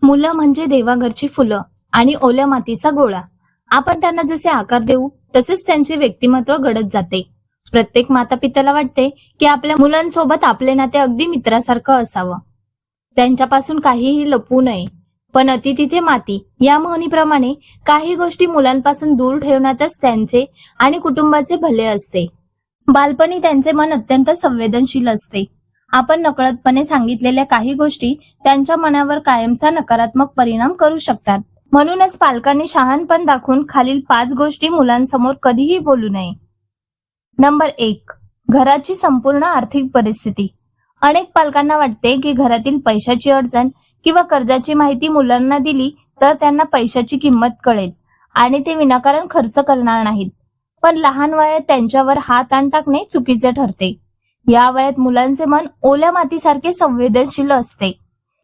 मुलं म्हणजे देवाघरची फुलं आणि ओल्या मातीचा गोळा. आपण त्यांना जसे आकार देऊ तसेच त्यांचे व्यक्तिमत्व घडत जाते. प्रत्येक माता पित्याला वाटते की आपल्या मुलांसोबत आपले नाते अगदी मित्रासारखं असावं, त्यांच्यापासून काहीही लपवू नये. पण अति तिथे माती या म्हणीप्रमाणे काही गोष्टी मुलांपासून दूर ठेवण्यातच त्यांचे आणि कुटुंबाचे भले असते. बालपणी त्यांचे मन अत्यंत संवेदनशील असते. आपण नकळतपणे सांगितलेल्या काही गोष्टी त्यांच्या मनावर कायमचा नकारात्मक परिणाम करू शकतात. म्हणूनच पालकांनी शहाणपण दाखवून खालील 5 गोष्टी मुलांसमोर कधीही बोलू नये. नंबर 1. घराची संपूर्ण आर्थिक परिस्थिती. अनेक पालकांना वाटते की घरातील पैशाची अडचण किंवा कर्जाची माहिती मुलांना दिली तर त्यांना पैशाची किंमत कळेल आणि ते विनाकारण खर्च करणार नाहीत. पण लहान वयात त्यांच्यावर हात आण टाकणे चुकीचे ठरते. या वयात मुलांचे मन ओल्या मातीसारखे संवेदनशील असते.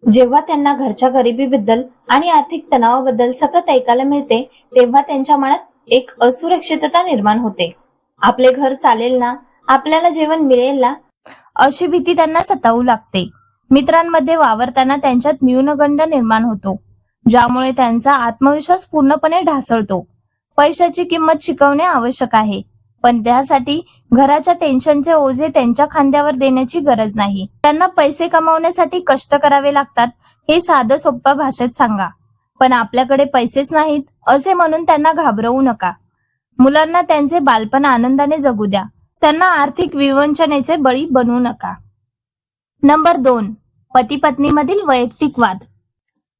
जेव्हा त्यांना घरच्या गरिबीबद्दल आणि आर्थिक तणावाबद्दल सतत ऐकायला मिळते, तेव्हा त्यांच्या मनात एक असुरक्षितता निर्माण होते. आपले घर चालेल ना, आपल्याला जेवण मिळेल ना, अशी भीती त्यांना सतावू लागते. मित्रांमध्ये वावरताना त्यांच्यात न्यूनगंड निर्माण होतो, ज्यामुळे त्यांचा आत्मविश्वास पूर्णपणे ढासळतो. पैशाची किंमत शिकवणे आवश्यक आहे, पण त्यासाठी घराच्या टेन्शनचे ओझे त्यांच्या खांद्यावर देण्याची गरज नाही. त्यांना पैसे कमावण्यासाठी कष्ट करावे लागतात हे साधं सोप्या भाषेत सांगा, पण आपल्याकडे पैसेच नाहीत असे म्हणून त्यांना घाबरवू नका. मुलांना त्यांचे बालपण आनंदाने जगू द्या, त्यांना आर्थिक विवंचनेचे बळी बनवू नका. नंबर 2. पती पत्नीमधील वैयक्तिक वाद.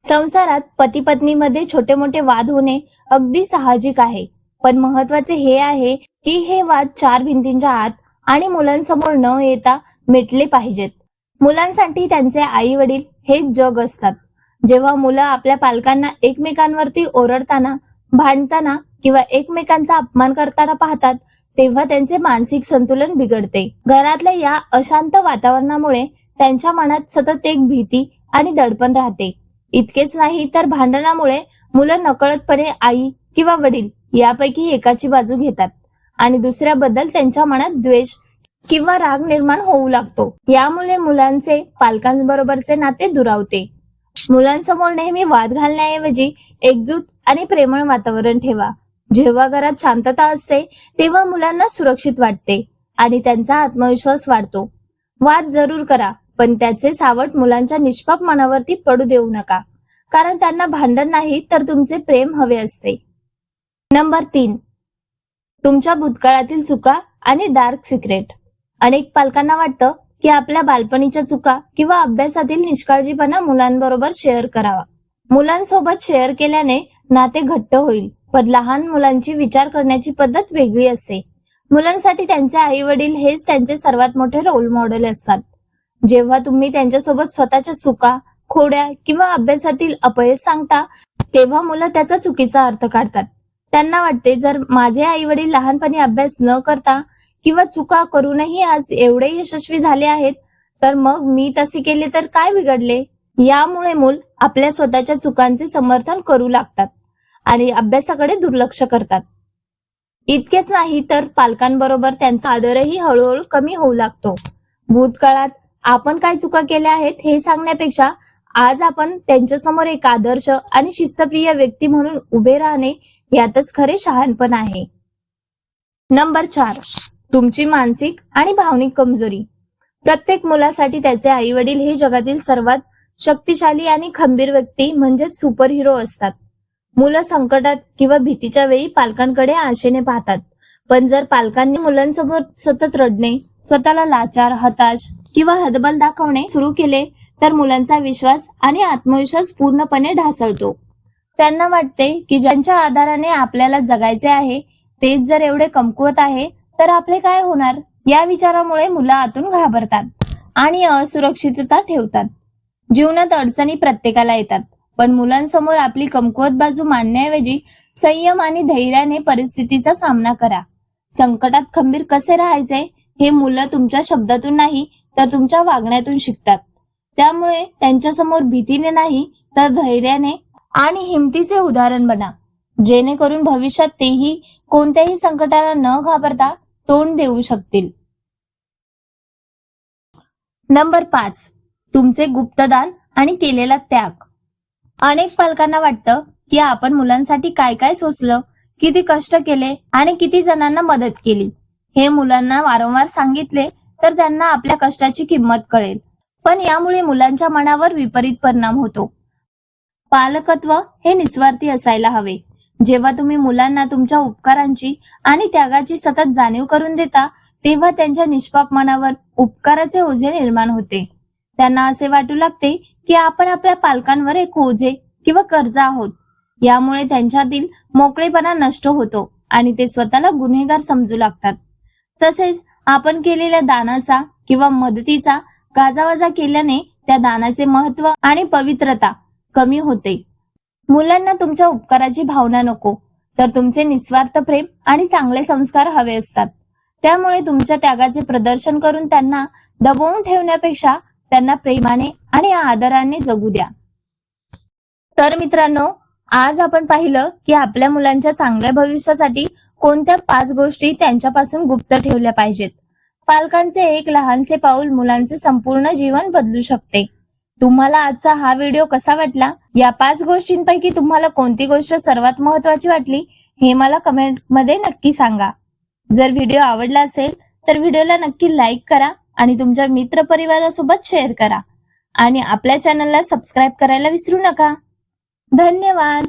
संसारात पती पत्नीमध्ये छोटे मोठे वाद होणे अगदी साहजिक आहे, पण महत्वाचे हे आहे की हे वाद 4 भिंतींच्या आत आणि मुलांसमोर न येता मिटले पाहिजेत. मुलांसाठी त्यांचे आई वडील हेच जग असतात. जेव्हा मुलं आपल्या पालकांना एकमेकांवरती ओरडताना, भांडताना किंवा एकमेकांचा अपमान करताना पाहतात, तेव्हा त्यांचे मानसिक संतुलन बिघडते. घरातल्या या अशांत वातावरणामुळे त्यांच्या मनात सतत एक भीती आणि दडपण राहते. इतकेच नाही तर भांडणामुळे मुलं नकळतपणे आई किंवा वडील यापैकी एकाची बाजू घेतात आणि दुसऱ्याबद्दल त्यांच्या मनात द्वेष किंवा राग निर्माण होऊ लागतो. यामुळे मुलांचे पालकांबरोबरचे नाते दुरावते. मुलांसमोर नेहमी वाद घालण्याऐवजी एकजूट आणि प्रेमळ वातावरण ठेवा. जेव्हा घरात शांतता असते तेव्हा मुलांना सुरक्षित वाटते आणि त्यांचा आत्मविश्वास वाढतो. वाद जरूर करा, पण त्याचे सावट मुलांच्या निष्पाप मनावरती पडू देऊ नका, कारण त्यांना भांडण नाही तर तुमचे प्रेम हवे असते. नंबर 3. तुमच्या भूतकाळातील चुका आणि डार्क सिक्रेट. अनेक पालकांना वाटतं की आपल्या बालपणीच्या चुका किंवा अभ्यासातील निष्काळजीपणा मुलांबरोबर शेअर करावा. मुलांसोबत शेअर केल्याने नाते घट्ट होईल, पण लहान मुलांची विचार करण्याची पद्धत वेगळी असते. मुलांसाठी त्यांचे आई वडील हेच त्यांचे सर्वात मोठे रोल मॉडेल असतात. जेव्हा तुम्ही त्यांच्यासोबत स्वतःच्या चुका, खोड्या किंवा अभ्यासातील अपयश सांगता, तेव्हा मुलं त्याचा चुकीचा अर्थ काढतात. त्यांना वाटते जर माझे आई वडील लहानपणी अभ्यास न करता किंवा चुका करूनही आज एवढे यशस्वी झाले आहेत, तर मग मी तसे केले तर काय बिघडले. यामुळे मूल आपल्या स्वतःच्या चुकांचे समर्थन करू लागतात आणि अभ्यासाकडे दुर्लक्ष करतात. इतकेच नाही तर पालकांबरोबर त्यांचा आदरही हळूहळू कमी होऊ लागतो. भूतकाळात आपण काय चुका केल्या आहेत हे सांगण्यापेक्षा आज आपण त्यांच्यासमोर एक आदर्श आणि शिस्तप्रिय व्यक्ती म्हणून उभे राहणे यातच खरे शहाणपण आहे. नंबर 4. तुमची मानसिक आणि भावनिक कमजोरी. प्रत्येक मुलासाठी त्याचे आई वडील हे जगातील सर्वात शक्तिशाली आणि खंबीर व्यक्ती म्हणजेच सुपर हिरो असतात. मुलं संकटात किंवा भीतीच्या वेळी पालकांकडे आशेने पाहतात, पण जर पालकांनी मुलांसमोर सतत रडणे, स्वतःला लाचार, हताश किंवा हतबल दाखवणे सुरू केले तर मुलांचा विश्वास आणि आत्मविश्वास पूर्णपणे ढासळतो. त्यांना वाटते की ज्यांच्या आधाराने आपल्याला जगायचे आहे तेच जर एवढे कमकुवत आहे तर आपले काय होणार. या विचारामुळे मुलं आतून घाबरतात आणि असुरक्षितता ठेवतात. जीवनात अडचणी प्रत्येकाला येतात, पण मुलांसमोर आपली कमकुवत बाजू मांडण्याऐवजी संयम आणि धैर्याने परिस्थितीचा सामना करा. संकटात खंबीर कसे राहायचे हे मुलं तुमच्या शब्दातून नाही तर तुमच्या वागण्यातून शिकतात. त्यामुळे त्यांच्यासमोर भीतीने नाही तर धैर्याने आणि हिमतीचे उदाहरण बना, जेणेकरून भविष्यात तेही कोणत्याही संकटाला न घाबरता तोंड देऊ शकतील. नंबर 5. तुमचे गुप्तदान आणि केलेला त्याग. अनेक पालकांना वाटतं की आपण मुलांसाठी काय काय सोचलं, किती कष्ट केले आणि किती जणांना मदत केली. हे मुलांना वारंवार सांगितले तर त्यांना आपल्या कष्टाची किंमत कळेल. पण यामुळे मुलांच्या मनावर विपरीत परिणाम होतो. पालकत्व हे निस्वार्थी असायला हवे. जेव्हा तुम्ही मुलांना तुमच्या उपकारांची आणि त्यागाची सतत जाणीव करून देता, तेव्हा त्यांच्या निष्पाप मनावर उपकाराचे ओझे निर्माण होते. त्यांना असे वाटू लागते की आपण आपल्या पालकांवर एक ओझे किंवा कर्ज आहोत. यामुळे त्यांच्यातील मोकळेपणा नष्ट होतो आणि ते स्वतःला गुन्हेगार समजू लागतात. तसेच आपण केलेल्या दानाचा किंवा मदतीचा गाजावाजा केल्याने त्या दानाचे महत्व आणि पवित्रता कमी होते. मुलांना तुमच्या उपकाराची भावना नको, तर तुमचे निस्वार्थ प्रेम आणि चांगले संस्कार हवे असतात. त्यामुळे तुमच्या त्यागाचे प्रदर्शन करून त्यांना दबवून ठेवण्यापेक्षा त्यांना प्रेमाने आणि आदराने जगू द्या. तर मित्रांनो, आज आपण पाहिलं की आपल्या मुलांच्या चांगल्या भविष्यासाठी कोणत्या 5 गोष्टी त्यांच्यापासून गुप्त ठेवल्या पाहिजेत. पालकांचे एक लहानसे पाऊल मुलांचे संपूर्ण जीवन बदलू शकते. तुम्हाला आजचा हा व्हिडिओ कसा वाटला? या 5 गोष्टींपैकी तुम्हाला कोणती गोष्ट सर्वात महत्वाची वाटली हे मला कमेंट मध्ये नक्की सांगा. जर व्हिडिओ आवडला असेल तर व्हिडिओला नक्की लाईक करा आणि तुमच्या मित्र परिवारासोबत शेअर करा आणि आपल्या चॅनलला सबस्क्राईब करायला विसरू नका. धन्यवाद.